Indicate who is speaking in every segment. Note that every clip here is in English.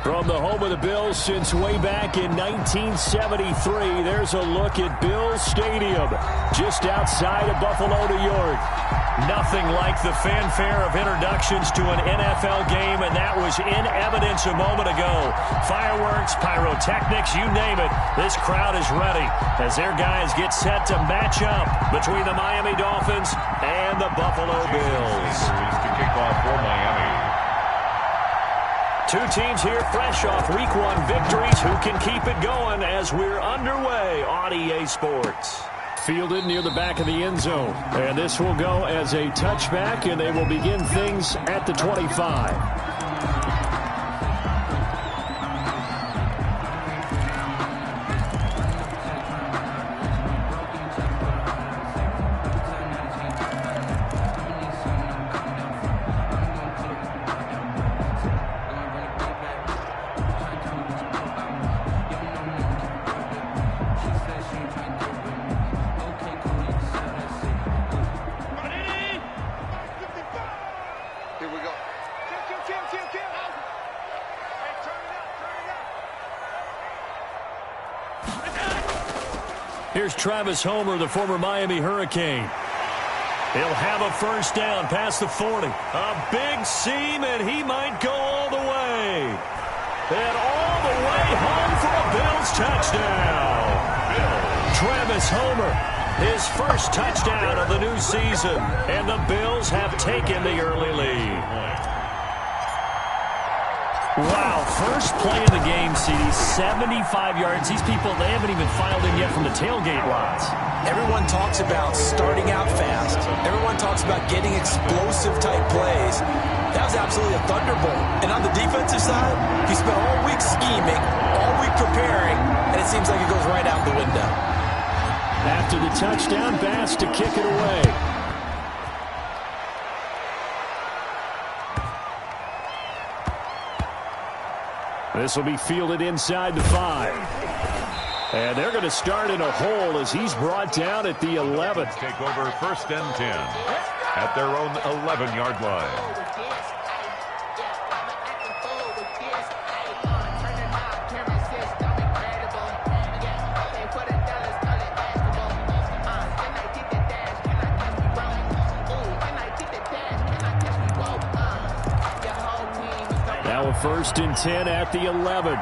Speaker 1: From the home of the Bills since way back in 1973, there's a look at Bills Stadium, just outside of Buffalo, New York. Nothing like the fanfare of introductions to an NFL game, and that was in evidence a moment ago. Fireworks, pyrotechnics, you name it. This crowd is ready as their guys get set to match up between the Miami Dolphins and the Buffalo Bills.
Speaker 2: To kick off for Miami.
Speaker 1: Two teams here fresh off Week 1 victories. Who can keep it going as we're underway on EA Sports? Fielded near the back of the end zone. And this will go as a touchback, and they will begin things at the 25. Here's Travis Homer, the former Miami Hurricane. He'll have a first down past the 40. A big seam, and he might go all the way. And all the way home for a Bills touchdown. Travis Homer, his first touchdown of the new season. And the Bills have taken the early lead. Wow, first play of the game, CD, 75 yards. These people, they haven't even filed in yet from the tailgate lots.
Speaker 3: Everyone talks about starting out fast. Everyone talks about getting explosive-type plays. That was absolutely a thunderbolt. And on the defensive side, he spent all week scheming, all week preparing, and it seems like it goes right out the window.
Speaker 1: After the touchdown, Bass to kick it away. This will be fielded inside the 5. And they're going to start in a hole as he's brought down at the 11.
Speaker 2: Take over first and 10 at their own 11-yard line.
Speaker 1: First and 10 at the 11.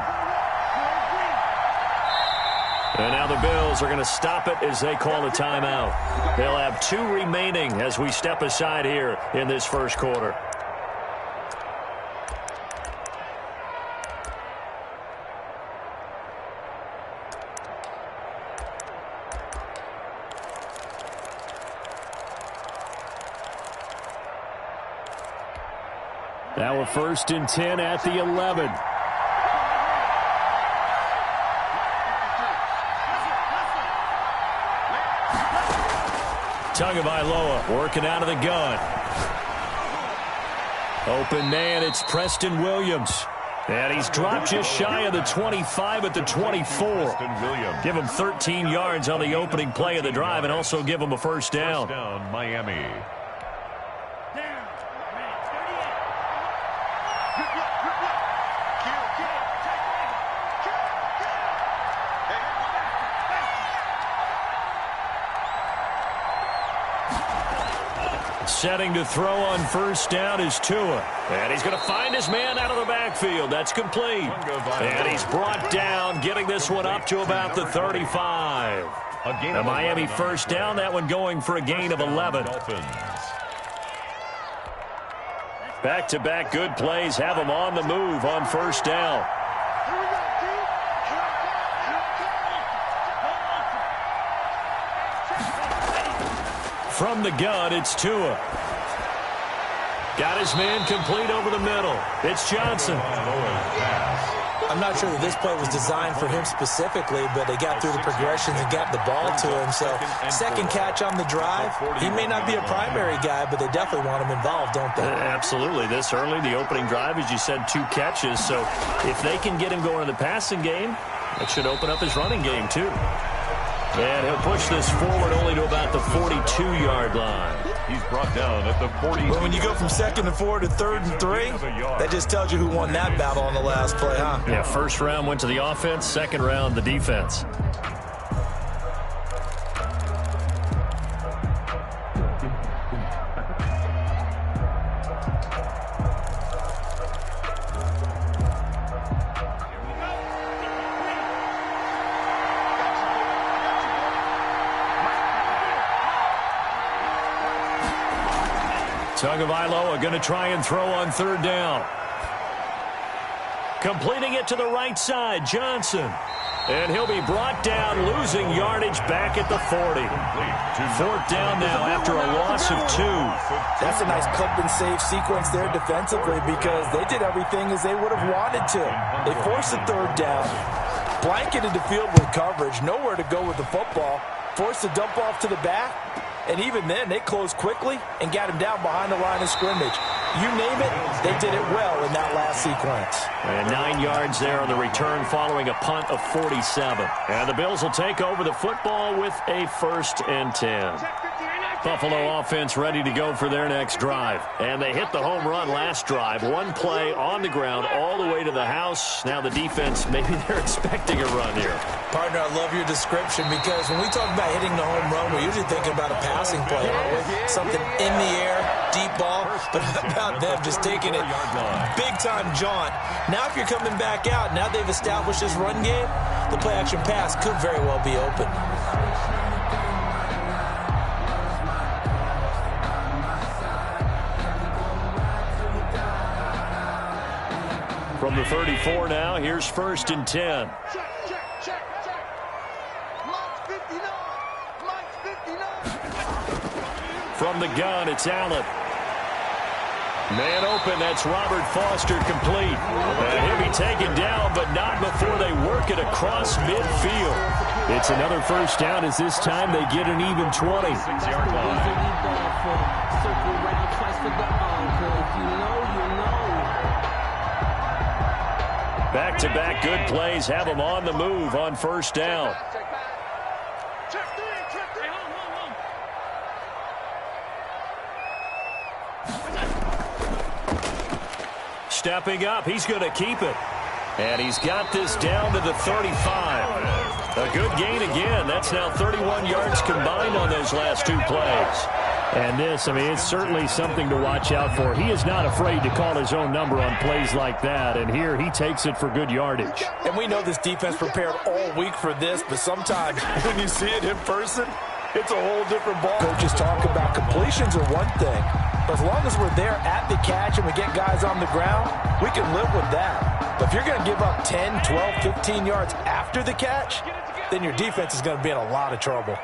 Speaker 1: And now the Bills are going to stop it as they call a timeout. They'll have 2 remaining as we step aside here in this first quarter. Now a first and 10 at the 11. Tagovailoa working out of the gun. Open man, it's Preston Williams. And he's dropped just shy of the 25 at the 24. Give him 13 yards on the opening play of the drive and also give him a first down.
Speaker 2: First down, Miami.
Speaker 1: Setting to throw on first down is Tua. And he's going to find his man out of the backfield. That's complete. And he's brought down, getting this one up to about the 35. The Miami first down, that one going for a gain of 11. Back-to-back good plays have them on the move on first down. From the gun, it's Tua. Got his man complete over the middle. It's Johnson.
Speaker 3: I'm not sure that this play was designed for him specifically, but they got through the progressions and got the ball to him. So second catch on the drive. He may not be a primary guy, but they definitely want him involved, don't they?
Speaker 1: Absolutely. This early, the opening drive, as you said, 2 catches. So if they can get him going in the passing game, it should open up his running game too. And he'll push this forward only to about the 42-yard line.
Speaker 2: He's brought down at the 40.
Speaker 3: Well, when you go from 2nd and 4 to 3rd and 3, that just tells you who won that battle on the last play, huh?
Speaker 1: Yeah, first round went to the offense, second round the defense. Tagovailoa going to try and throw on 3rd down. Completing it to the right side, Johnson. And he'll be brought down, losing yardage back at the 40. 4th down now after a loss of 2.
Speaker 3: That's a nice clip and save sequence there defensively because they did everything as they would have wanted to. They forced the 3rd down, blanketed the field with coverage, nowhere to go with the football, forced the dump off to the back. And even then, they closed quickly and got him down behind the line of scrimmage. You name it, they did it well in that last sequence.
Speaker 1: And 9 yards there on the return following a punt of 47. And the Bills will take over the football with a 1st and 10. Buffalo offense ready to go for their next drive. And they hit the home run last drive. 1 play on the ground all the way to the house. Now the defense, maybe they're expecting a run here.
Speaker 3: Partner, I love your description because when we talk about hitting the home run, we're usually thinking about a passing play, aren't we? Something in the air, deep ball. But how about them just taking it big-time jaunt? Now if you're coming back out, now they've established this run game, the play-action pass could very well be open.
Speaker 1: From the 34 now, here's 1st and 10. From the gun, it's Allen. Man open, that's Robert Foster complete. And he'll be taken down, but not before they work it across midfield. It's another 1st down as this time they get an even 20.
Speaker 2: 6-yard line.
Speaker 1: Back-to-back good plays have them on the move on 1st down. Stepping up, he's going to keep it. And he's got this down to the 35. A good gain again. That's now 31 yards combined on those last 2 plays. And this, I mean, it's certainly something to watch out for. He is not afraid to call his own number on plays like that. And here he takes it for good yardage.
Speaker 3: And we know this defense prepared all week for this, but sometimes when you see it in person, it's a whole different ball. Coaches talk about completions are one thing, but as long as we're there at the catch and we get guys on the ground, we can live with that. But if you're going to give up 10, 12, 15 yards after the catch, then your defense is going to be in a lot of trouble.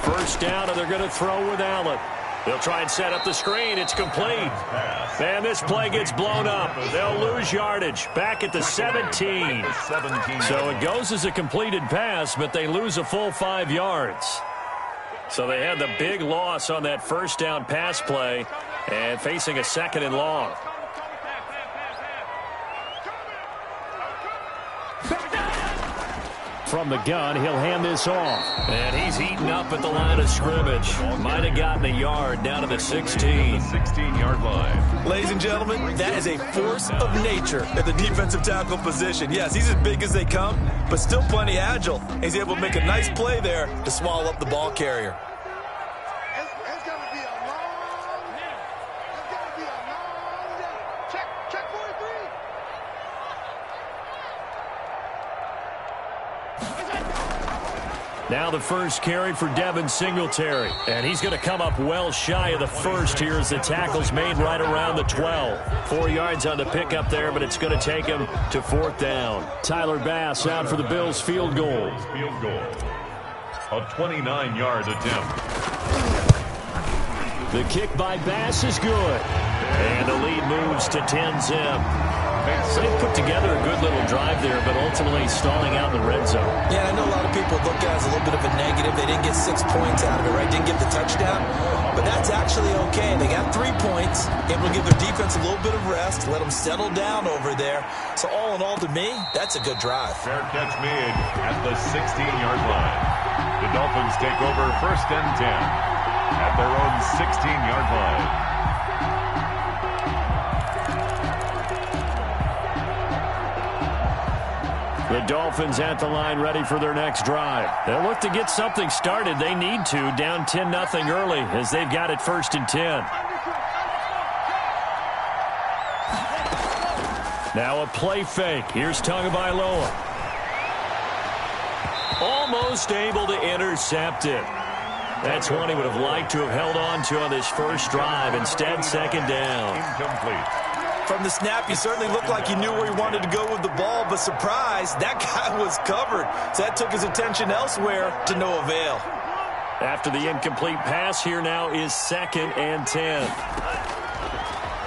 Speaker 1: First down, and they're going to throw with Allen. They'll try and set up the screen. It's complete. And this play gets blown up. They'll lose yardage back at the 17. So it goes as a completed pass, but they lose a full 5 yards. So they had the big loss on that 1st down pass play and facing a 2nd and long. From the gun, he'll hand this off. And he's eaten up at the line of scrimmage. Might have gotten a yard down to the 16.
Speaker 2: 16-yard line.
Speaker 3: Ladies and gentlemen, that is a force of nature at the defensive tackle position. Yes, he's as big as they come, but still plenty agile. He's able to make a nice play there to swallow up the ball carrier.
Speaker 4: It's going to be a long day. It's going to be a long day. Check 43.
Speaker 1: Now the first carry for Devin Singletary. And he's going to come up well shy of the first here as the tackle's made right around the 12. 4 yards on the pickup there, but it's going to take him to 4th down. Tyler Bass out for the Bills field goal.
Speaker 2: Field goal. A 29-yard attempt.
Speaker 1: The kick by Bass is good. And the lead moves to 10-zip. So they put together a good little drive there, but ultimately stalling out in the red zone.
Speaker 3: Yeah, I know a lot of people look at it as a little bit of a negative. They didn't get 6 points out of it, right? Didn't get the touchdown. But that's actually okay. They got 3 points, able to give their defense a little bit of rest, let them settle down over there. So all in all, to me, that's a good drive.
Speaker 2: Fair catch made at the 16-yard line. The Dolphins take over 1st and 10 at their own 16-yard line.
Speaker 1: The Dolphins at the line ready for their next drive. They'll look to get something started. They need to, down 10-0 early as they've got it 1st and 10. Now a play fake. Here's Tagovailoa. Almost able to intercept it. That's one he would have liked to have held on to on this first drive. Instead, 2nd down.
Speaker 2: Incomplete.
Speaker 3: From the snap, he certainly looked like he knew where he wanted to go with the ball, but surprise, that guy was covered. So that took his attention elsewhere to no avail.
Speaker 1: After the incomplete pass, here now is 2nd and 10.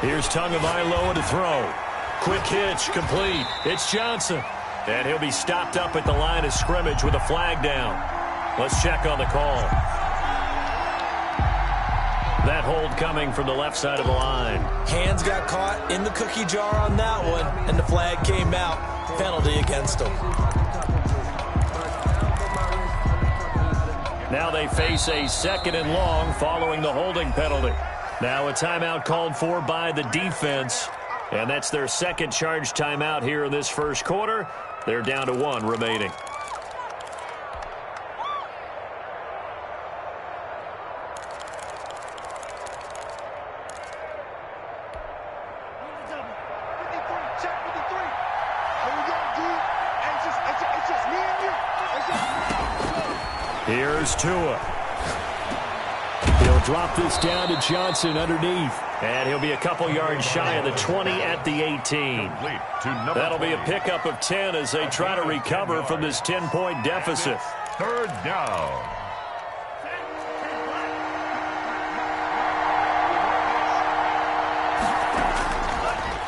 Speaker 1: Here's Tagovailoa to throw. Quick hitch, complete. It's Johnson. And he'll be stopped up at the line of scrimmage with a flag down. Let's check on the call. That hold coming from the left side of the line.
Speaker 3: Hands got caught in the cookie jar on that one, and the flag came out. Penalty against him.
Speaker 1: Now they face a 2nd and long following the holding penalty. Now a timeout called for by the defense, and that's their 2nd charge timeout here in this first quarter. They're down to 1 remaining. Here's Tua. He'll drop this down to Johnson underneath. And he'll be a couple yards shy of the 20 at the 18. That'll be a pickup of 10 as they try to recover from this 10-point deficit.
Speaker 2: 3rd down.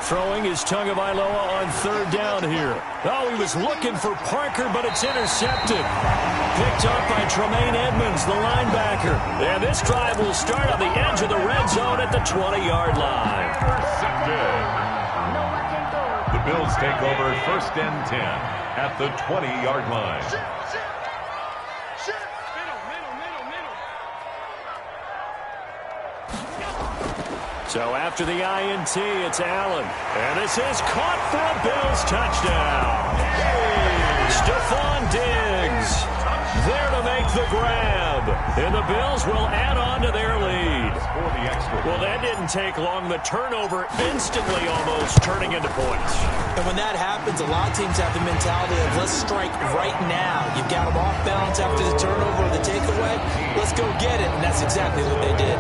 Speaker 1: Throwing is Tagovailoa on 3rd down here. Oh, he was looking for Parker, but it's intercepted. Picked up by Tremaine Edmonds, the linebacker. And this drive will start on the edge of the red zone at the 20-yard line.
Speaker 2: Intercepted. The Bills take over 1st and 10 at the 20-yard line.
Speaker 1: So after the INT, it's Allen. And this is caught for a Bills touchdown. Stephon Diggs there to make the grab. And the Bills will add on to their lead. Well, that didn't take long. The turnover instantly almost turning into points.
Speaker 3: And when that happens, a lot of teams have the mentality of let's strike right now. You've got them off balance after the turnover or the takeaway. Let's go get it. And that's exactly what they did.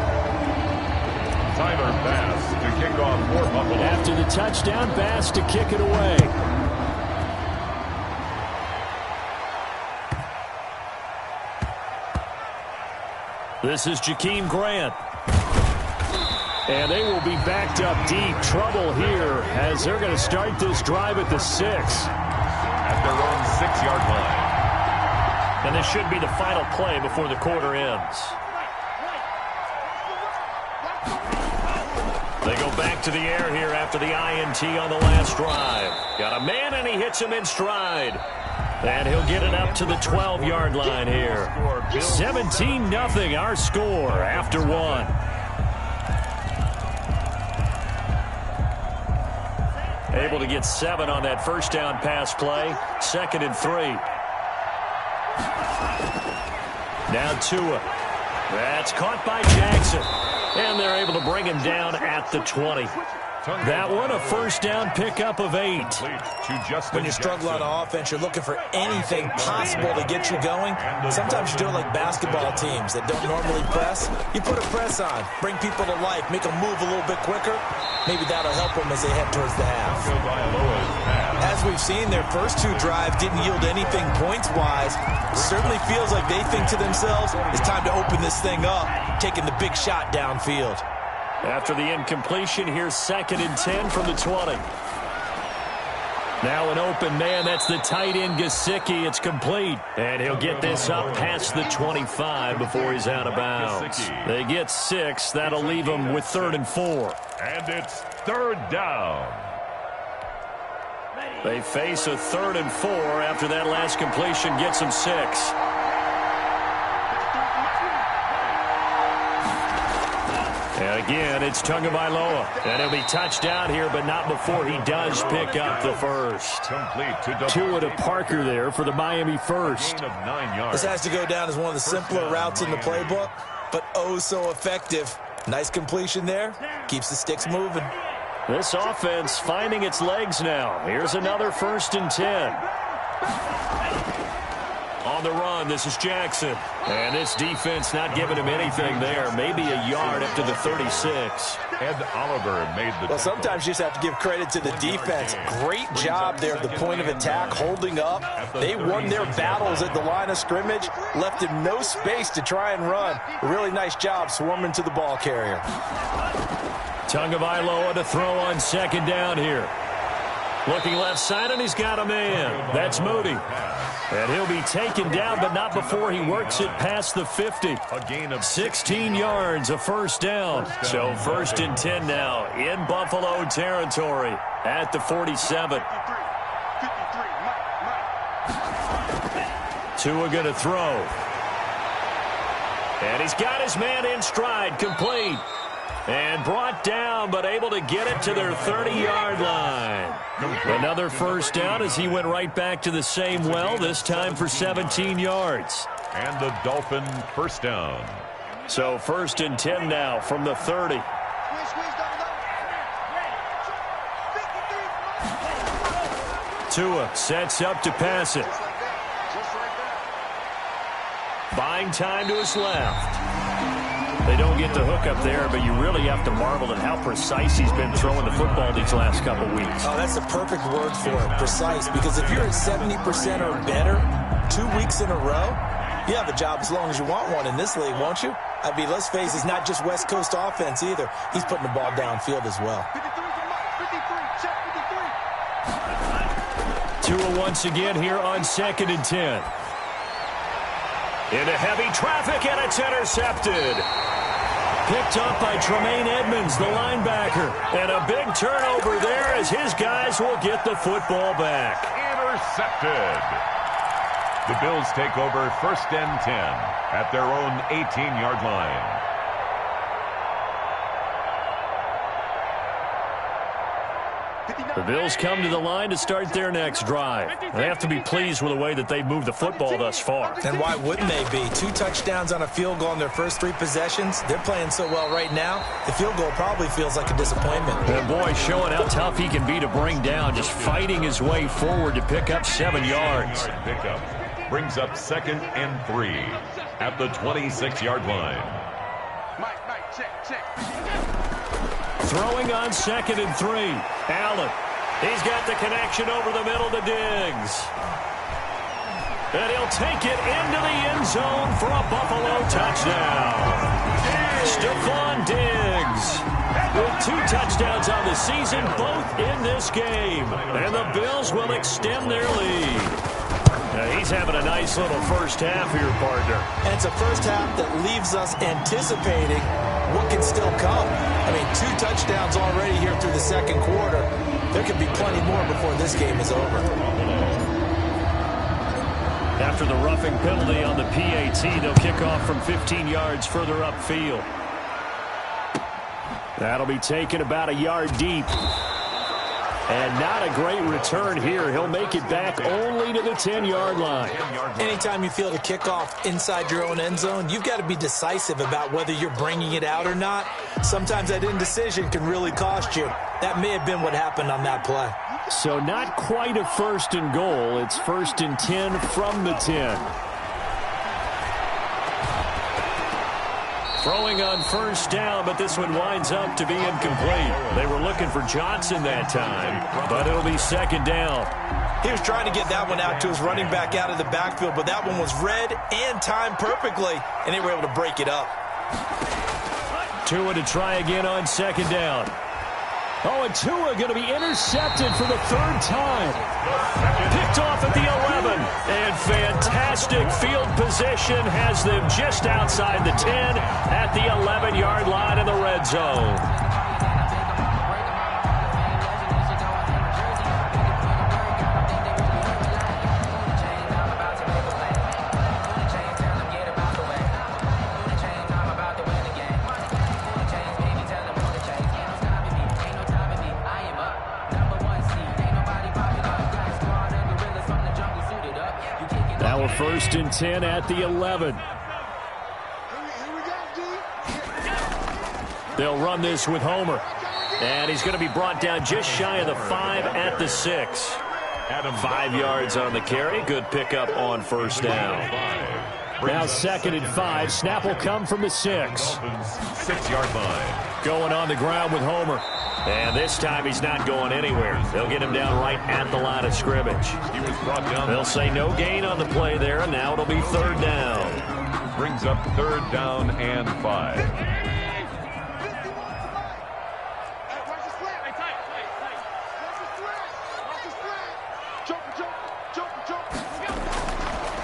Speaker 2: Tyler Bass to kick off for Buffalo.
Speaker 1: After the touchdown, Bass to kick it away. This is Jakeem Grant. And they will be backed up deep. Trouble here as they're going to start this drive at the 6.
Speaker 2: At their own 6-yard line.
Speaker 1: And this should be the final play before the quarter ends. They go back to the air here after the INT on the last drive. Got a man, and he hits him in stride. And he'll get it up to the 12-yard line here. 17-0 our score after 1. Able to get 7 on that first down pass play. 2nd and 3. Now Tua. That's caught by Jackson. And they're able to bring him down at the 20. That one, a first down pickup of 8.
Speaker 3: When you struggle on offense, you're looking for anything possible to get you going. Sometimes you do it like basketball teams that don't normally press. You put a press on, bring people to life, make them move a little bit quicker. Maybe that'll help them as they head towards the half. As we've seen, their first 2 drives didn't yield anything points-wise. Certainly feels like they think to themselves, it's time to open this thing up, taking the big shot downfield.
Speaker 1: After the incompletion, here's 2nd and 10 from the 20. Now an open man. That's the tight end, Gesicki. It's complete. And he'll get this up past the 25 before he's out of bounds. They get 6. That'll leave them with 3rd and 4.
Speaker 2: And it's 3rd down.
Speaker 1: They face a 3rd and 4 after that last completion gets them 6. And again, it's Tagovailoa. And he'll be touched out here, but not before he does pick up the first.
Speaker 2: Complete to
Speaker 1: Tua to Parker there for the Miami first.
Speaker 2: Gain of 9 yards.
Speaker 3: This has to go down as one of the simpler routes in the playbook, but oh so effective. Nice completion there. Keeps the sticks moving.
Speaker 1: This offense finding its legs now. Here's another 1st and 10. On the run, this is Jackson. And this defense not giving him anything there. Maybe a yard up to the 36.
Speaker 2: Ed Oliver made the
Speaker 3: Well, sometimes you just have to give credit to the defense. Great job there at the point of attack, holding up. They won their battles at the line of scrimmage, left him no space to try and run. A really nice job swarming to the ball carrier.
Speaker 1: Tagovailoa to throw on 2nd down here. Looking left side, and he's got a man. That's Moody. And he'll be taken down, but not before he works it past the 50.
Speaker 2: a gain of
Speaker 1: 16 yards, a 1st down. So 1st and 10 now in Buffalo territory at the 47. Tua going to throw. And he's got his man in stride, complete. And brought down, but able to get it to their 30-yard line. Another 1st down as he went right back to the same well, this time for 17 yards.
Speaker 2: And the Dolphin 1st down.
Speaker 1: So 1st and 10 now from the 30. Tua sets up to pass it. Buying time to his left. They don't get the hook up there, but you really have to marvel at how precise he's been throwing the football these last couple weeks.
Speaker 3: Oh, that's the perfect word for it, precise. Because if you're at 70% or better 2 weeks in a row, you have a job as long as you want one in this league, won't you? I mean, let's face it, it's not just West Coast offense either. He's putting the ball downfield as well.
Speaker 1: Tua once again here on 2nd and 10. Into heavy traffic, and it's intercepted. Picked up by Tremaine Edmonds, the linebacker. And a big turnover there as his guys will get the football back.
Speaker 2: Intercepted. The Bills take over 1st and 10 at their own 18-yard line.
Speaker 1: The Bills come to the line to start their next drive. They have to be pleased with the way that they've moved the football thus far.
Speaker 3: And why wouldn't they be? 2 touchdowns on a field goal in their first 3 possessions. They're playing so well right now, the field goal probably feels like a disappointment.
Speaker 1: And boy, showing how tough he can be to bring down, just fighting his way forward to pick up 7 yards.
Speaker 2: Pickup brings up 2nd and 3 at the 26-yard line.
Speaker 1: Throwing on 2nd and 3. Allen. He's got the connection over the middle to Diggs. And he'll take it into the end zone for a Buffalo touchdown. Stephon Diggs with 2 touchdowns on the season, both in this game. And the Bills will extend their lead. Now he's having a nice little first half here, partner.
Speaker 3: And it's a first half that leaves us anticipating what can still come. I mean, 2 touchdowns already here through the second quarter. There could be plenty more before this game is over.
Speaker 1: After the roughing penalty on the PAT, they'll kick off from 15 yards further upfield. That'll be taken about a yard deep. And not a great return here. He'll make it back only to the 10-yard line.
Speaker 3: Anytime you field a kickoff inside your own end zone, you've got to be decisive about whether you're bringing it out or not. Sometimes that indecision can really cost you. That may have been what happened on that play.
Speaker 1: So not quite a 1st and goal. It's 1st and 10 from the 10. Throwing on 1st down, but this one winds up to be incomplete. They were looking for Johnson that time, but it'll be 2nd down.
Speaker 3: He was trying to get that one out to his running back out of the backfield, but that one was read and timed perfectly, and they were able to break it up.
Speaker 1: Tua to try again on 2nd down. Oh, and Tua going to be intercepted for the third time. Picked off at the 11. And fantastic field position has them just outside the 10 at the 11-yard line in the red zone. Now we're 1st and 10 at the 11. They'll run this with Homer. And he's going to be brought down just shy of the 5 at the 6. 5 yards on the carry. Good pickup on 1st down. Now 2nd and 5. Snap will come from the 6.
Speaker 2: 6-yard line.
Speaker 1: Going on the ground with Homer. And this time he's not going anywhere. They'll get him down right at the line of scrimmage.
Speaker 2: He was brought down.
Speaker 1: They'll say no gain on the play there, and now it'll be 3rd down.
Speaker 2: Brings up 3rd down and 5.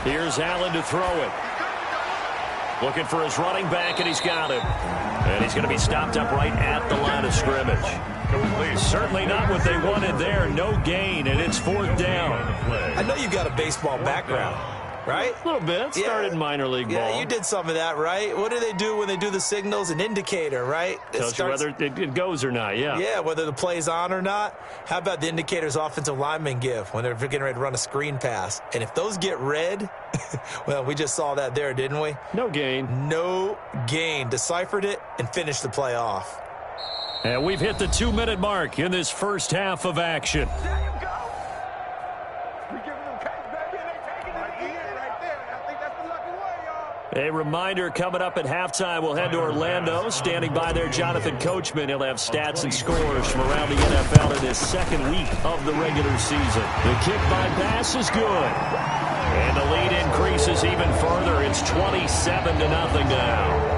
Speaker 1: Here's Allen to throw it. Looking for his running back, and he's got him. And he's going to be stopped up right at the line of scrimmage. Certainly not what they wanted there. No gain, and it's 4th down.
Speaker 3: I know you've got a baseball background, right?
Speaker 1: A little bit. Started minor league ball.
Speaker 3: Yeah, you did some of that, right? What do they do when they do the signals? An indicator, right?
Speaker 1: Tells you whether it goes or not, yeah.
Speaker 3: Yeah, whether the play's on or not. How about the indicators offensive linemen give when they're getting ready to run a screen pass? And if those get red, well, we just saw that there, didn't we?
Speaker 1: No gain.
Speaker 3: No gain. Deciphered it and finished the play off.
Speaker 1: And we've hit the 2-minute mark in this first half of action.
Speaker 4: There you go. We giving them cake, baby, and they taking it again right there. I think that's the lucky way, y'all.
Speaker 1: A reminder coming up at halftime. We'll head to Orlando. Standing by there, Jonathan Coachman. He'll have stats and scores from around the NFL in his 2nd week of the regular season. The kick by pass is good. And the lead increases even further. It's 27-0 now.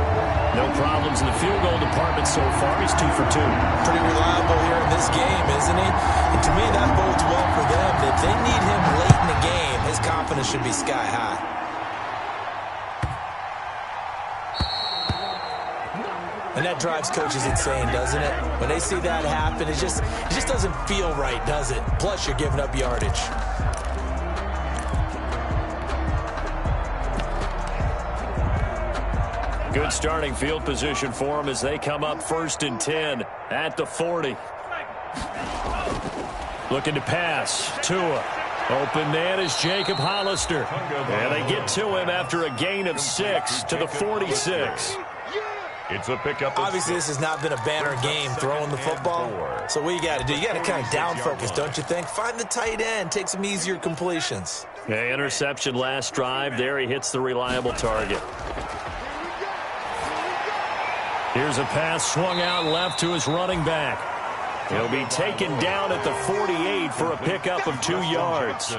Speaker 1: No problems in the field goal department so far. He's 2 for 2.
Speaker 3: Pretty reliable here in this game, isn't he? And to me, that bodes well for them. If they need him late in the game, his confidence should be sky high. And that drives coaches insane, doesn't it? When they see that happen, it just doesn't feel right, does it? Plus, you're giving up yardage.
Speaker 1: Good starting field position for them as they come up 1st and 10 at the 40. Looking to pass. Tua. Open man is Jacob Hollister. And they get to him after a gain of 6 to the 46.
Speaker 2: It's a pickup.
Speaker 3: Obviously, this has not been a banner game throwing the football. So what you got to do, you got to kind of down focus, don't you think? Find the tight end. Take some easier completions.
Speaker 1: Yeah, interception last drive. There he hits the reliable target. Here's a pass swung out left to his running back. He'll be taken down at the 48 for a pickup of 2 yards.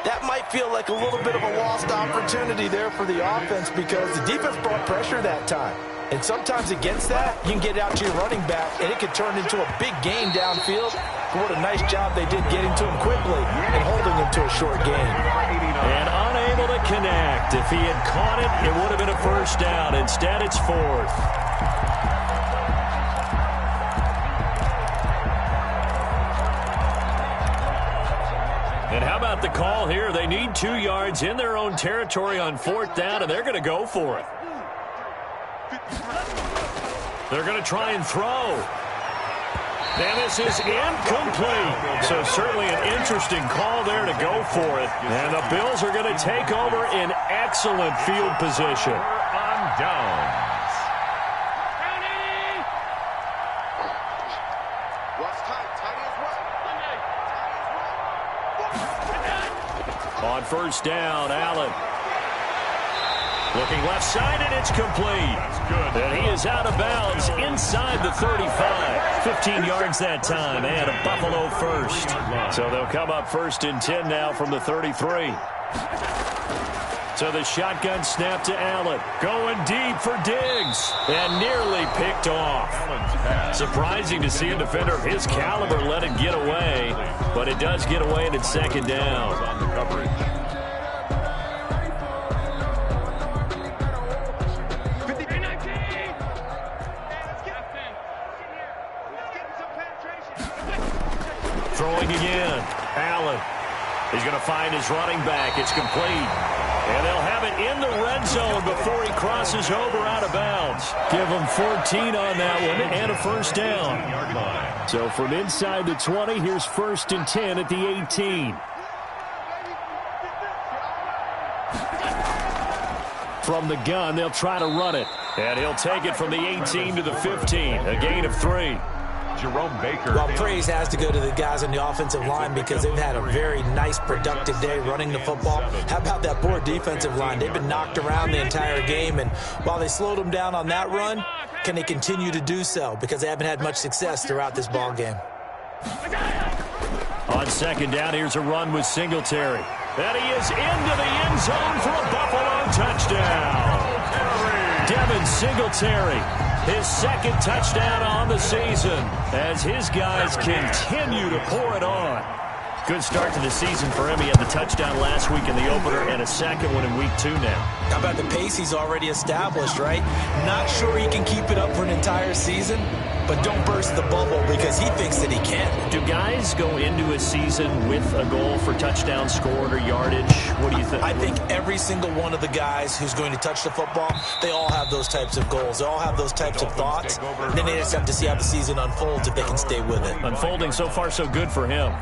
Speaker 3: That might feel like a little bit of a lost opportunity there for the offense because the defense brought pressure that time. And sometimes against that, you can get it out to your running back, and it could turn into a big gain downfield. But what a nice job they did getting to him quickly and holding him to a short gain.
Speaker 1: And unable to connect. If he had caught it, it would have been a 1st down. Instead, it's 4th. And how about the call here? They need 2 yards in their own territory on 4th down, and they're going to go for it. They're going to try and throw. And this is incomplete. So certainly an interesting call there to go for it. And the Bills are going to take over in excellent field position.
Speaker 2: On downs.
Speaker 1: On 1st down, Allen. Looking left side, and it's complete. And he is out of bounds inside the 35. 15 yards that time, and a Buffalo 1st. So they'll come up 1st and 10 now from the 33. So the shotgun snap to Allen. Going deep for Diggs. And nearly picked off. Surprising to see a defender of his caliber let it get away. But it does get away and it's second down.
Speaker 2: On the coverage.
Speaker 1: Throwing again. Allen. He's going to find his running back. It's complete. And they'll have it in the red zone before he crosses over out of bounds. Give him 14 on that one and a first down. So from inside the 20, here's 1st and 10 at the 18. From the gun, they'll try to run it. And he'll take it from the 18 to the 15. A gain of 3.
Speaker 2: Jerome Baker.
Speaker 3: Well, praise has to go to the guys on the offensive line because they've had a very nice, productive day running the football. How about that poor defensive line? They've been knocked around the entire game, and while they slowed them down on that run, can they continue to do so? Because they haven't had much success throughout this ball game.
Speaker 1: On second down, here's a run with Singletary. And he is into the end zone for a Buffalo touchdown. Devin Singletary. His second touchdown on the season as his guys continue to pour it on. Good start to the season for him. He had the touchdown last week in the opener and a second one in week 2 now.
Speaker 3: How about the pace he's already established, right? Not sure he can keep it up for an entire season, but don't burst the bubble because he thinks that he can.
Speaker 1: Do guys go into a season with a goal for touchdown scored or yardage? What do you think?
Speaker 3: I think every single one of the guys who's going to touch the football, they all have those types of goals. They all have those types of thoughts. Then they just have to see how the season unfolds if they can stay with it.
Speaker 1: Unfolding so far so good for him.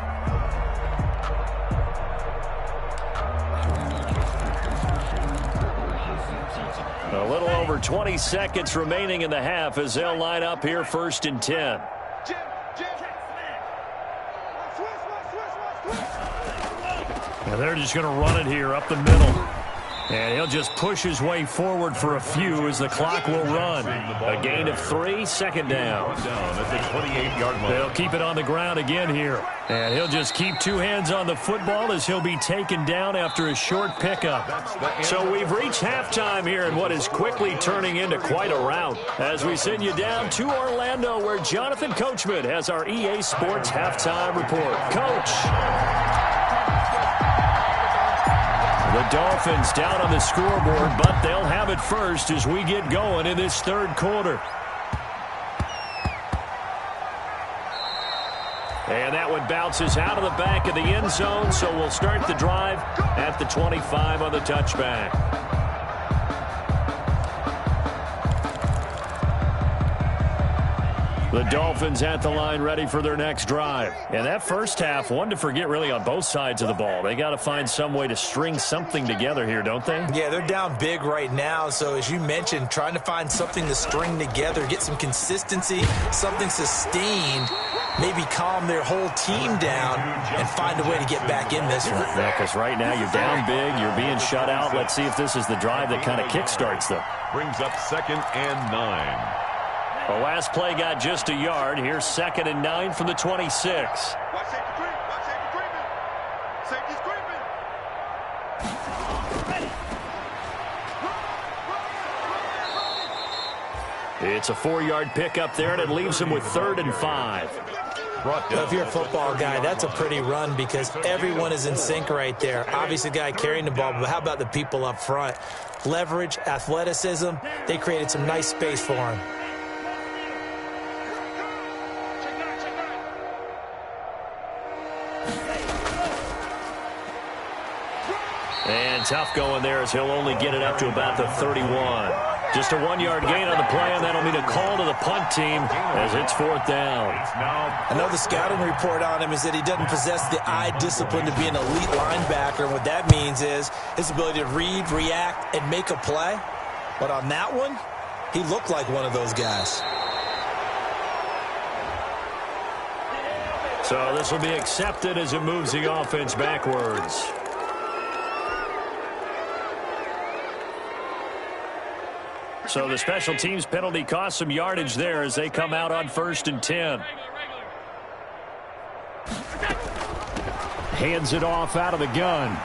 Speaker 1: A little over 20 seconds remaining in the half as they'll line up here 1st and 10. And they're just going to run it here up the middle. And he'll just push his way forward for a few as the clock will run. A gain of 3, second down.
Speaker 2: At the 28-yard line.
Speaker 1: They'll keep it on the ground again here. And he'll just keep 2 hands on the football as he'll be taken down after a short pickup. So we've reached halftime here in what is quickly turning into quite a rout. As we send you down to Orlando where Jonathan Coachman has our EA Sports halftime report. Coach. The Dolphins down on the scoreboard, but they'll have it first as we get going in this third quarter. And that one bounces out of the back of the end zone, so we'll start the drive at the 25 on the touchback. The Dolphins at the line ready for their next drive. And that first half, one to forget really on both sides of the ball. They got to find some way to string something together here, don't they?
Speaker 3: Yeah, they're down big right now. So as you mentioned, trying to find something to string together, get some consistency, something sustained, maybe calm their whole team down and find a way to get back in this one.
Speaker 1: Yeah, because right now you're down big, you're being shut out. Let's see if this is the drive that kind of kickstarts them.
Speaker 2: Brings up 2nd and 9.
Speaker 1: The last play got just a yard. Here's 2nd and 9 from the 26.
Speaker 4: Watch safety creep. Watch safety creeping. Safety's creeping.
Speaker 1: It's a 4-yard pickup there, and it leaves him with 3rd and 5.
Speaker 3: Well, if you're a football guy, that's a pretty run because everyone is in sync right there. Obviously, the guy carrying the ball, but how about the people up front? Leverage, athleticism, they created some nice space for him.
Speaker 1: And tough going there as he'll only get it up to about the 31. Just a 1-yard gain on the play, and that'll mean a call to the punt team as it's 4th down.
Speaker 3: I know the scouting report on him is that he doesn't possess the eye discipline to be an elite linebacker. And what that means is his ability to read, react, and make a play. But on that one, he looked like one of those guys.
Speaker 1: So this will be accepted as it moves the offense backwards. So the special teams penalty cost some yardage there as they come out on 1st and 10. Hands it off out of the gun.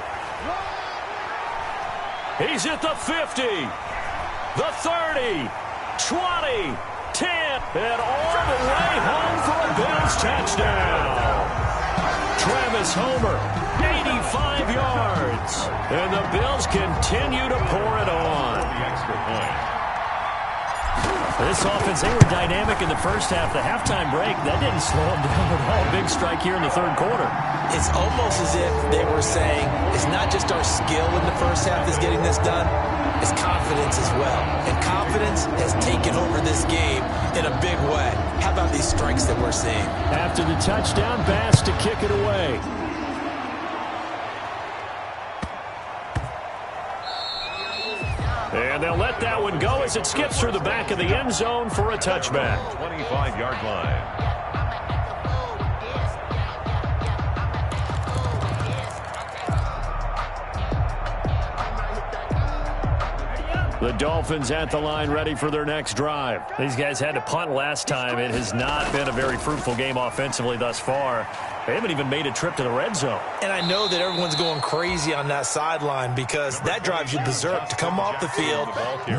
Speaker 1: He's at the 50, the 30, 20, 10, and all the way home for a Bills touchdown. Travis Homer, 85 yards. And the Bills continue to pour it on.
Speaker 2: The extra point.
Speaker 1: This offense, they were dynamic in the first half. The halftime break, that didn't slow them down at all. Big strike here in the third quarter.
Speaker 3: It's almost as if they were saying, it's not just our skill in the first half that's getting this done, it's confidence as well. And confidence has taken over this game in a big way. How about these strikes that we're seeing?
Speaker 1: After the touchdown, Bass to kick it away. And they'll let that one go as it skips through the back of the end zone for a touchback.
Speaker 2: 25-yard line.
Speaker 1: The Dolphins at the line ready for their next drive. These guys had to punt last time. It has not been a very fruitful game offensively thus far. They haven't even made a trip to the red zone.
Speaker 3: And I know that everyone's going crazy on that sideline because that drives you berserk to come off the field,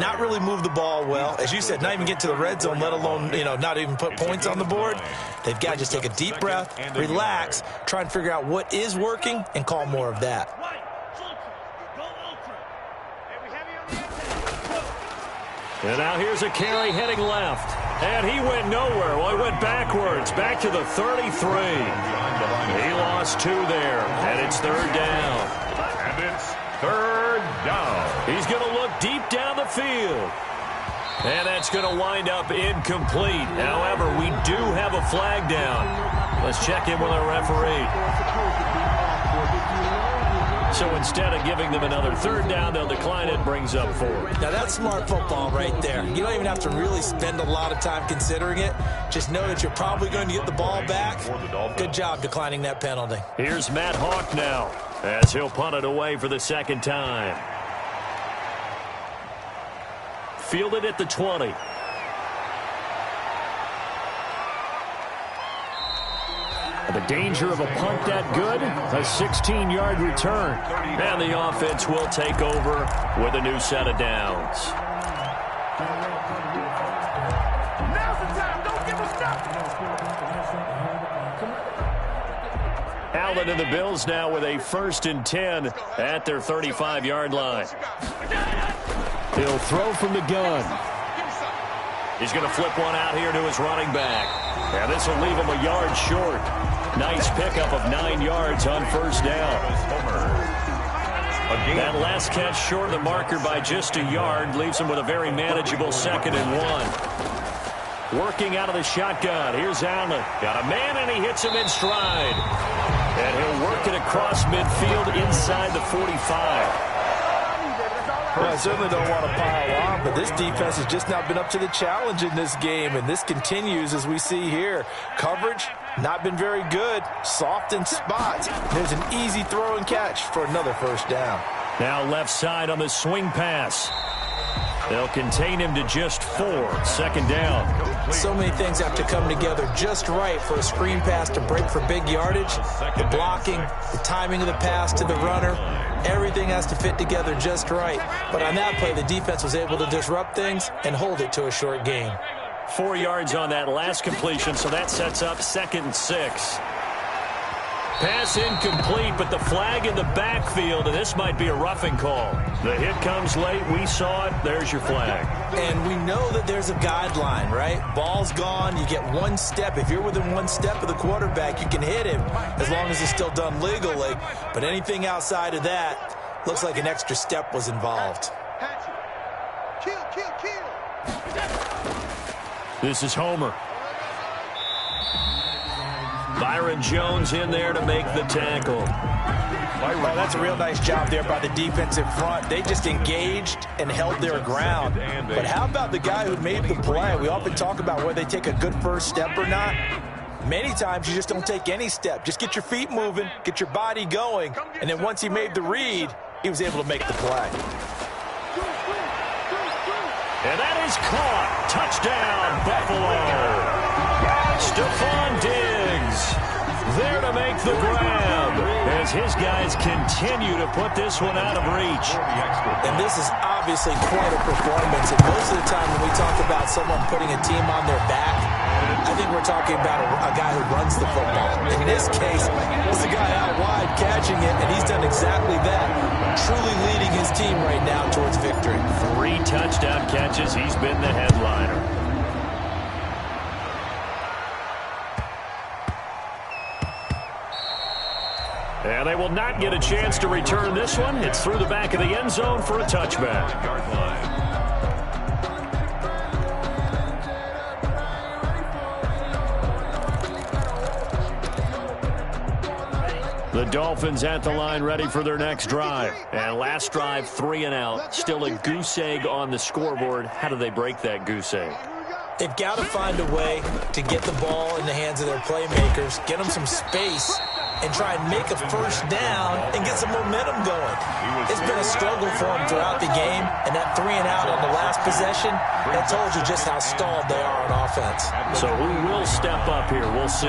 Speaker 3: not really move the ball well. As you said, not even get to the red zone, let alone, not even put points on the board. They've got to just take a deep breath, relax, try and figure out what is working, and call more of that.
Speaker 1: And now here's a carry heading left. And he went nowhere. Well, he went backwards, back to the 33. He lost 2 there, and it's third down.
Speaker 2: And it's third down.
Speaker 1: He's going to look deep down the field. And that's going to wind up incomplete. However, we do have a flag down. Let's check in with our referee. So instead of giving them another third down, they'll decline it, brings up 4.
Speaker 3: Now that's smart football right there. You don't even have to really spend a lot of time considering it. Just know that you're probably going to get the ball back. Good job declining that penalty.
Speaker 1: Here's Matt Hawk now as he'll punt it away for the second time. Fielded at the 20. The danger of a punt that good, a 16-yard return. And the offense will take over with a new set of downs.
Speaker 4: Now's the time. Don't give us nothing.
Speaker 1: Allen and the Bills now with a 1st and 10 at their 35-yard line. He'll throw from the gun. He's going to flip one out here to his running back. And this will leave him a yard short. Nice pickup of 9 yards on first down. That last catch short of the marker by just a yard leaves him with a very manageable 2nd and 1. Working out of the shotgun. Here's Allen. Got a man, and he hits him in stride. And he'll work it across midfield inside the 45.
Speaker 3: Well, I certainly don't want to pile on, but this defense has just not been up to the challenge in this game, and this continues as we see here. Coverage, not been very good. Soft in spots. There's an easy throw and catch for another first down.
Speaker 1: Now left side on the swing pass. They'll contain him to just 4. 2nd down.
Speaker 3: So many things have to come together just right for a screen pass to break for big yardage. The blocking, the timing of the pass to the runner. Everything has to fit together just right. But on that play, the defense was able to disrupt things and hold it to a short gain.
Speaker 1: 4 yards on that last completion, so that sets up 2nd and 6. Pass incomplete, but the flag in the backfield, and this might be a roughing call. The hit comes late. We saw it. There's your flag.
Speaker 3: And we know that there's a guideline, right? Ball's gone. You get 1 step. If you're within 1 step of the quarterback, you can hit him as long as it's still done legally. But anything outside of that, looks like an extra step was involved.
Speaker 4: Kill, kill, kill.
Speaker 1: This is Homer. Byron Jones in there to make the tackle.
Speaker 3: Well, that's a real nice job there by the defensive front. They just engaged and held their ground. But how about the guy who made the play? We often talk about whether they take a good first step or not. Many times you just don't take any step. Just get your feet moving, get your body going, and then once he made the read, he was able to make the play.
Speaker 1: And that is caught. Touchdown, Buffalo. Stephon Diggs there to make the grab as his guys continue to put this one out of reach.
Speaker 3: And this is obviously quite a performance. And most of the time when we talk about someone putting a team on their back, I think we're talking about a guy who runs the football. In this case, it's a guy out wide catching it, and he's done exactly that, truly leading his team right now towards victory.
Speaker 1: 3 touchdown catches. He's been the headliner. And they will not get a chance to return this one. It's through the back of the end zone for a touchback. The Dolphins at the line ready for their next drive. And last drive, 3 and out. Still a goose egg on the scoreboard. How do they break that goose egg?
Speaker 3: They've got to find a way to get the ball in the hands of their playmakers, get them some space, and try and make a first down and get some momentum going. It's been a struggle for them throughout the game, and that 3 and out on the last possession, that told you just how stalled they are on offense.
Speaker 1: So who will step up here? We'll see.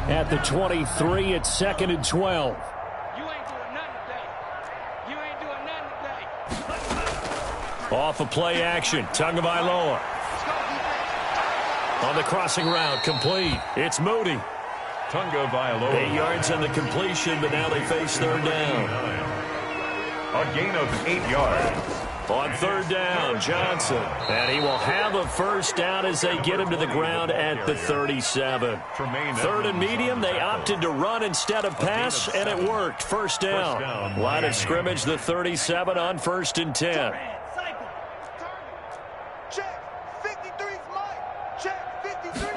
Speaker 1: At the 23, it's 2nd and 12.
Speaker 4: You ain't doing nothing today. You ain't doing nothing today.
Speaker 1: Off a play action, Tagovailoa. On the crossing route, complete. It's Moody.
Speaker 2: Tagovailoa.
Speaker 1: 8 yards on the completion, but now they face third down.
Speaker 2: A gain of 8 yards.
Speaker 1: On third down, Johnson. And he will have a first down as they get him to the ground at the 37. Third and medium, they opted to run instead of pass, and it worked. First down. Line of scrimmage, the 37 on 1st and 10.
Speaker 4: Check. 53's Mike. Check. 53.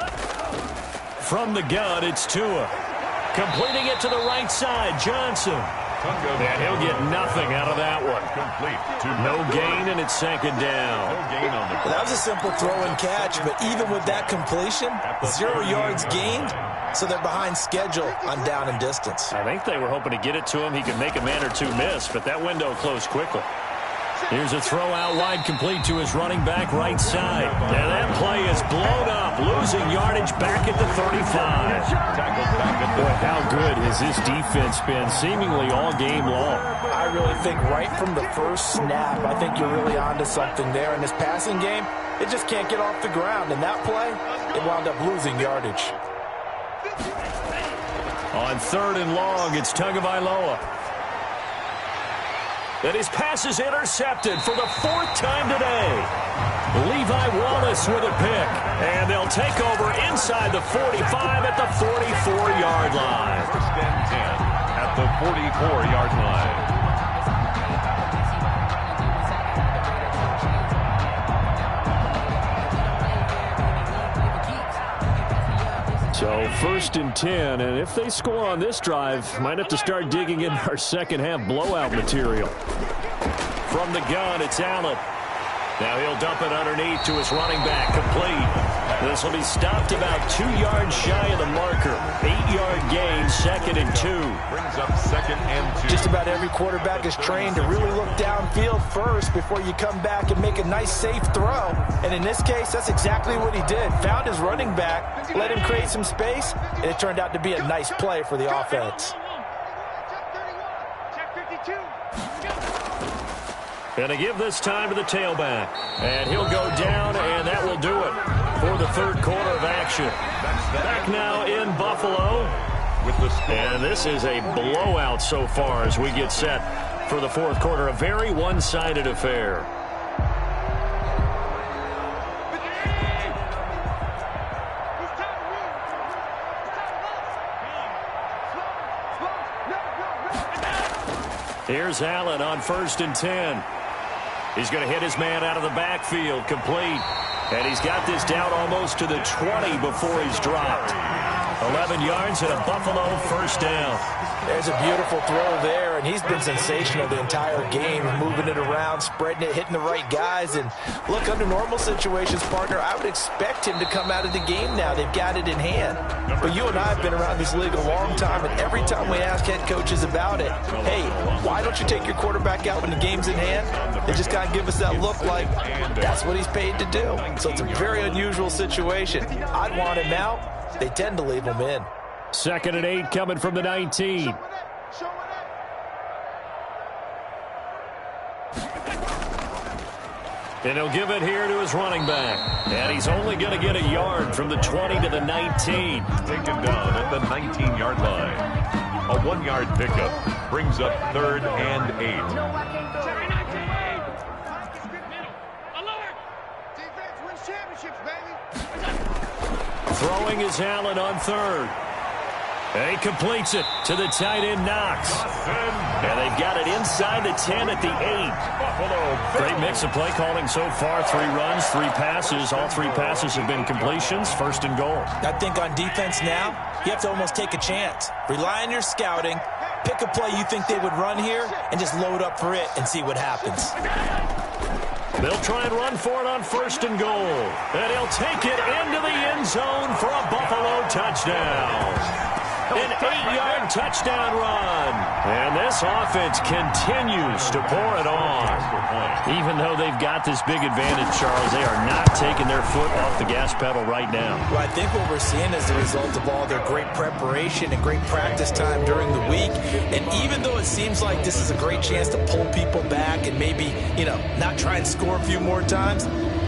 Speaker 1: From the gun, it's Tua. Completing it to the right side, Johnson. And he'll get nothing out of that one. No gain, and it's 2nd down.
Speaker 3: Well, that was a simple throw and catch, but even with that completion, 0 yards gained, so they're behind schedule on down and distance.
Speaker 1: I think they were hoping to get it to him. He could make a man or two miss, but that window closed quickly. Here's a throw out wide, complete to his running back right side. And that play is blown up, losing yardage back at the 35. Boy, how good has this defense been seemingly all game long?
Speaker 3: I really think right from the first snap, I think you're really onto something there. In this passing game, it just can't get off the ground. And that play, it wound up losing yardage.
Speaker 1: On 3rd and long, it's Tagovailoa. And his pass is intercepted for the 4th time today. Levi Wallace with a pick. And they'll take over inside the 45 at the 44-yard line.
Speaker 2: 1st and 10 at the 44-yard line.
Speaker 1: So 1st and 10, and if they score on this drive, might have to start digging in our second half blowout material. From the gun, it's Allen. Now he'll dump it underneath to his running back, complete. This will be stopped about 2 yards shy of the marker. 8-yard gain, 2nd and 2.
Speaker 2: Brings up 2nd and 2.
Speaker 3: Just about every quarterback is trained to really look downfield first before you come back and make a nice, safe throw. And in this case, that's exactly what he did. Found his running back, let him create some space, and it turned out to be a nice play for the offense.
Speaker 4: Check 52.
Speaker 1: And to give this time to the tailback. And he'll go down, and that will do it for the 3rd quarter of action. Back now in Buffalo. And this is a blowout so far as we get set for the 4th quarter. A very one-sided affair. Here's Allen on 1st and 10. He's going to hit his man out of the backfield, complete. And he's got this down almost to the 20 before he's dropped. 11 yards and a Buffalo first down.
Speaker 3: There's a beautiful throw there, and he's been sensational the entire game, moving it around, spreading it, hitting the right guys. And look, under normal situations, partner, I would expect him to come out of the game now. They've got it in hand. But you and I have been around this league a long time, and every time we ask head coaches about it, hey, why don't you take your quarterback out when the game's in hand? They just kind of give us that look like that's what he's paid to do. So it's a very unusual situation. I'd want him out. They tend to leave him in.
Speaker 1: 2nd and 8 coming from the 19. And he'll give it here to his running back. And he's only going to get a yard from the 20 to the 19.
Speaker 2: Taken down at the 19-yard line. A 1-yard pickup brings up 3rd and 8.
Speaker 1: Throwing is Allen on 3rd. And he completes it to the tight end, Knox. And they've got it inside the 10 at the 8. Great mix of play calling so far. 3 runs, 3 passes. All 3 passes have been completions. 1st and goal.
Speaker 3: I think on defense now, you have to almost take a chance. Rely on your scouting. Pick a play you think they would run here and just load up for it and see what happens.
Speaker 1: They'll try and run for it on 1st and goal. And he'll take it into the end zone for a Buffalo touchdown. An 8-yard touchdown run. And this offense continues to pour it on. Even though they've got this big advantage, Charles, they are not taking their foot off the gas pedal right now.
Speaker 3: Well, I think what we're seeing is the result of all their great preparation and great practice time during the week. And even though it seems like this is a great chance to pull people back and maybe, not try and score a few more times,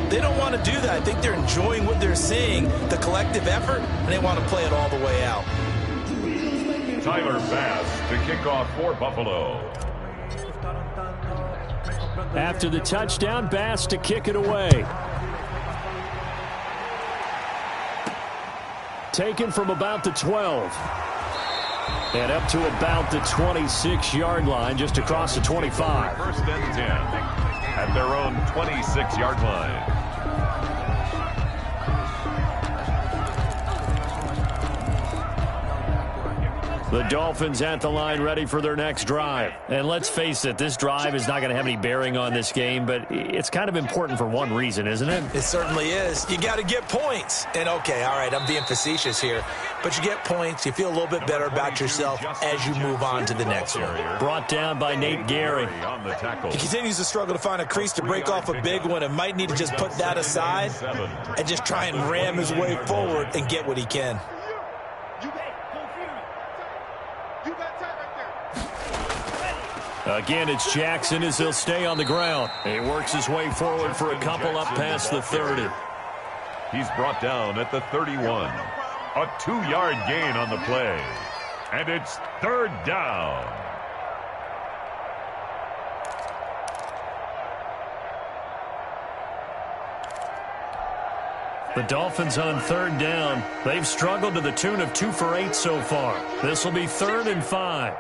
Speaker 3: they don't want to do that. I think they're enjoying what they're seeing, the collective effort, and they want to play it all the way out.
Speaker 2: Tyler Bass to kick off for Buffalo.
Speaker 1: After the touchdown, Bass to kick it away. Taken from about the 12. And up to about the 26-yard line, just across the 25.
Speaker 2: 1st and 10 at their own 26-yard line.
Speaker 1: The Dolphins at the line ready for their next drive. And let's face it, this drive is not going to have any bearing on this game, but it's kind of important for one reason, isn't it?
Speaker 3: It certainly is. You got to get points. And, okay, all right, I'm being facetious here, but you get points, you feel a little bit better about yourself as you move on to the next one.
Speaker 1: Brought down by Nate Gary.
Speaker 3: He continues to struggle to find a crease to break off a big one and might need to just put that aside and just try and ram his way forward and get what he can.
Speaker 1: Again, it's Jackson as he'll stay on the ground. He works his way forward for a couple up past the 30.
Speaker 2: He's brought down at the 31. A 2-yard gain on the play. And it's 3rd down.
Speaker 1: The Dolphins on 3rd down. They've struggled to the tune of 2 for 8 so far. This will be 3rd and 5.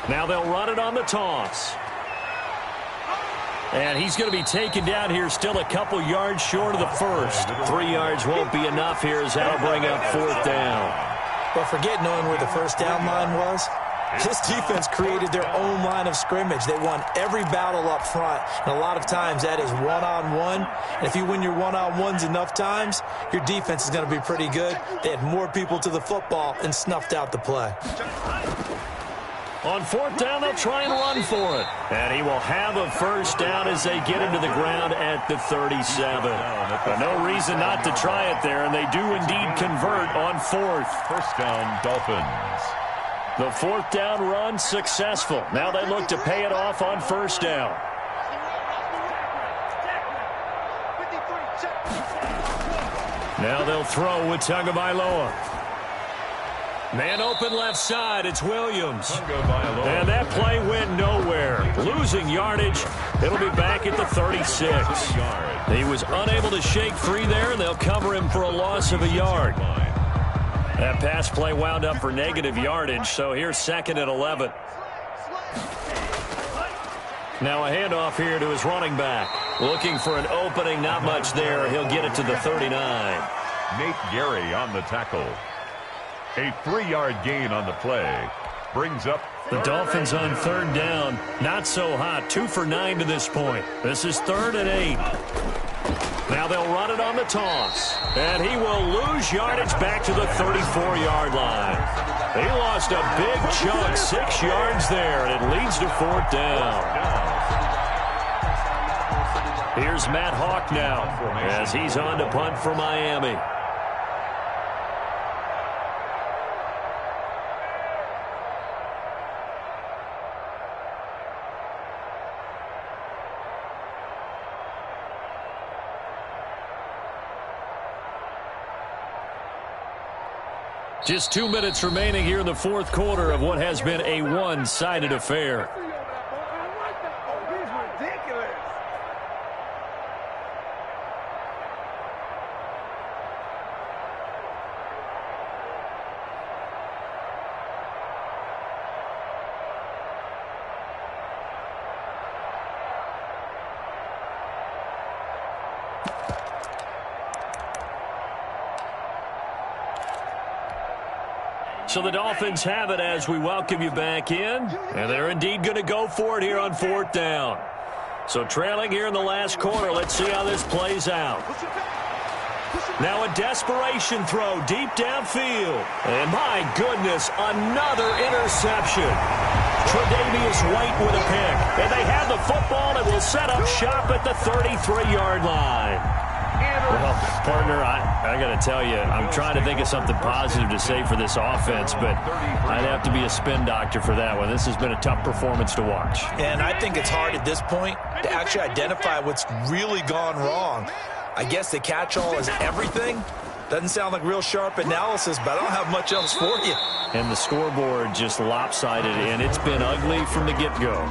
Speaker 1: Now they'll run it on the toss. And he's going to be taken down here still a couple yards short of the first. 3 yards won't be enough here as that'll bring up 4th down.
Speaker 3: But forget knowing where the first down line was. This defense created their own line of scrimmage. They won every battle up front. And a lot of times that is one-on-one. And if you win your one-on-ones enough times, your defense is going to be pretty good. They had more people to the football and snuffed out the play.
Speaker 1: On 4th down, they'll try and run for it. And he will have a first down as they get into the ground at the 37. But no reason not to try it there, and they do indeed convert on 4th.
Speaker 2: First down, Dolphins.
Speaker 1: The 4th down run successful. Now they look to pay it off on 1st down. Now they'll throw with Tagovailoa. Man open left side, it's Williams. And that play went nowhere. Losing yardage. It'll be back at the 36. He was unable to shake free there, and they'll cover him for a loss of a yard. That pass play wound up for negative yardage, so here's 2nd and 11. Now a handoff here to his running back. Looking for an opening, not much there. He'll get it to the 39.
Speaker 2: Nate Gary on the tackle. A 3-yard gain on the play. Brings up
Speaker 1: the Dolphins on 3rd down. Not so hot. 2 for 9 to this point. This is 3rd and 8. Now they'll run it on the toss. And he will lose yardage back to the 34-yard line. He lost a big chunk, 6 yards there, and it leads to 4th down. Here's Matt Hawk now as he's on to punt for Miami. Just 2 minutes remaining here in the 4th quarter of what has been a one-sided affair. So the Dolphins have it as we welcome you back in. And they're indeed going to go for it here on 4th down. So trailing here in the last quarter. Let's see how this plays out. Now a desperation throw deep downfield. And my goodness, another interception. Tre'Davious White with a pick. And they have the football and will set up shop at the 33-yard line. Well, partner, I got to tell you, I'm trying to think of something positive to say for this offense, but I'd have to be a spin doctor for that one. This has been a tough performance to watch.
Speaker 3: And I think it's hard at this point to actually identify what's really gone wrong. I guess the catch-all is everything. Doesn't sound like real sharp analysis, but I don't have much else for you.
Speaker 1: And the scoreboard just lopsided, and it's been ugly from the get-go.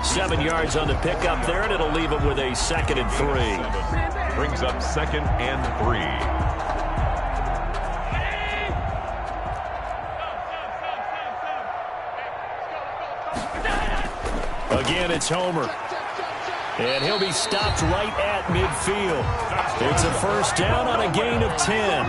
Speaker 1: 7 yards on the pickup there, and it'll leave it with a 2nd and 3.
Speaker 2: Brings up 2nd and 3.
Speaker 1: Again, it's Homer. And he'll be stopped right at midfield. It's a 1st down on a gain of 10.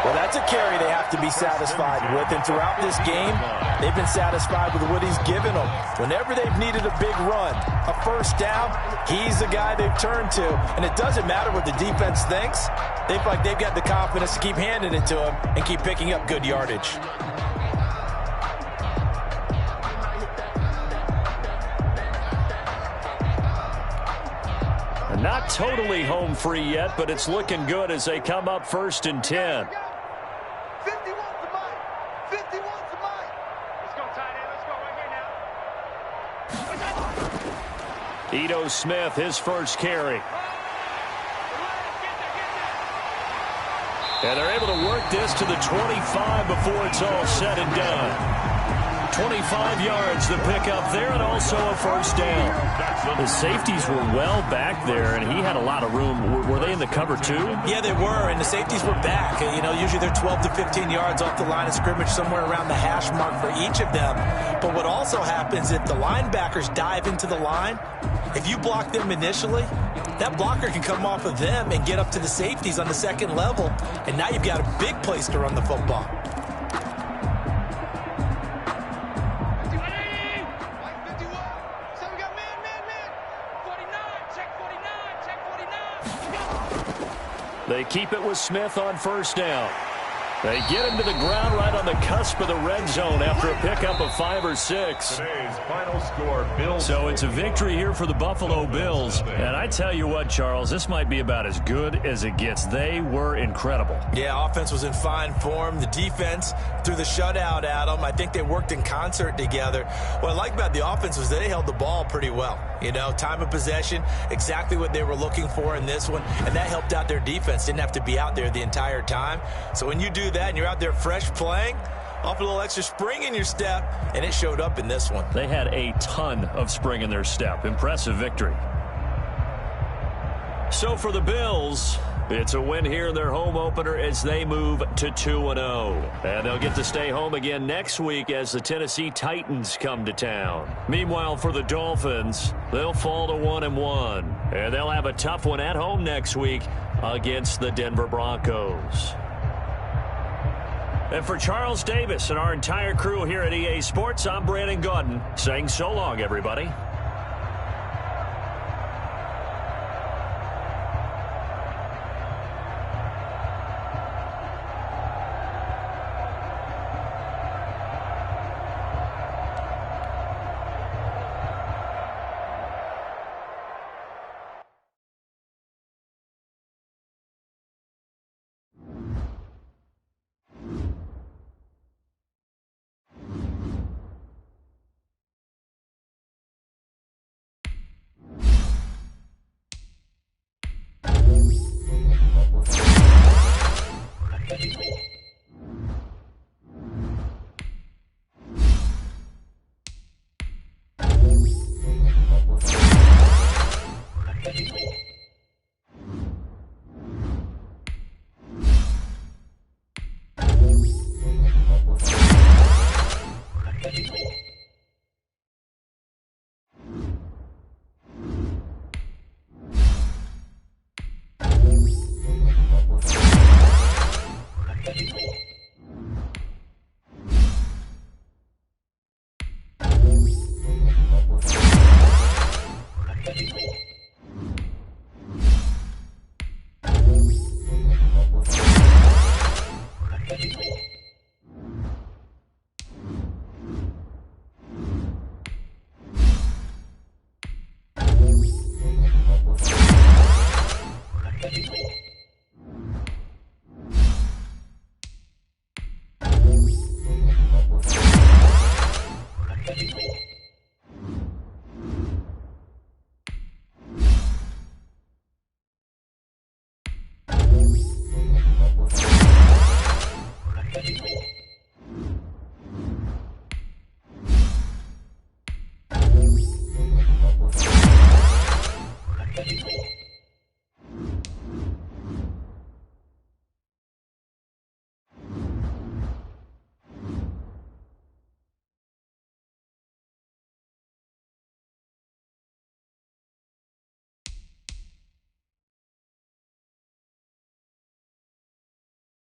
Speaker 3: Well, that's a carry they have to be satisfied with. And throughout this game, they've been satisfied with what he's given them. Whenever they've needed a big run, a 1st down, he's the guy they've turned to. And it doesn't matter what the defense thinks. They feel like they've got the confidence to keep handing it to him and keep picking up good yardage.
Speaker 1: Not totally home free yet, but it's looking good as they come up 1st and 10.
Speaker 4: 51 to Mike. 51 to Mike. Let's go, tight end. Let's go right here now.
Speaker 1: Ito Smith, his first carry. And they're able to work this to the 25 before it's all said and done. 25 yards the pickup there, and also a 1st down. The safeties were well back there, and he had a lot of room. Were they in the cover too?
Speaker 3: Yeah, they were, and the safeties were back. You know, usually they're 12 to 15 yards off the line of scrimmage, somewhere around the hash mark for each of them. But what also happens if the linebackers dive into the line, if you block them initially, that blocker can come off of them and get up to the safeties on the 2nd level, and now you've got a big place to run the football.
Speaker 1: They keep it with Smith on 1st down. They get him to the ground right on the cusp of the red zone after a pickup of 5 or 6.
Speaker 2: Today's final score, Bills.
Speaker 1: So it's a victory here for the Buffalo Bills. And I tell you what, Charles, this might be about as good as it gets. They were incredible.
Speaker 3: Yeah, offense was in fine form. The defense threw the shutout at them. I think they worked in concert together. What I like about the offense was they held the ball pretty well. You know, time of possession, exactly what they were looking for in this one. And that helped out their defense. Didn't have to be out there the entire time. So when you do that and you're out there fresh playing, off a little extra spring in your step, and it showed up in this one.
Speaker 1: They had a ton of spring in their step. Impressive victory. So for the Bills, It's a win here in their home opener as they move to 2-0. And they'll get to stay home again next week as the Tennessee Titans come to town. Meanwhile, for the Dolphins, they'll fall to 1-1. And they'll have a tough one at home next week against the Denver Broncos. And for Charles Davis and our entire crew here at EA Sports, I'm Brandon Gaudin saying so long, everybody.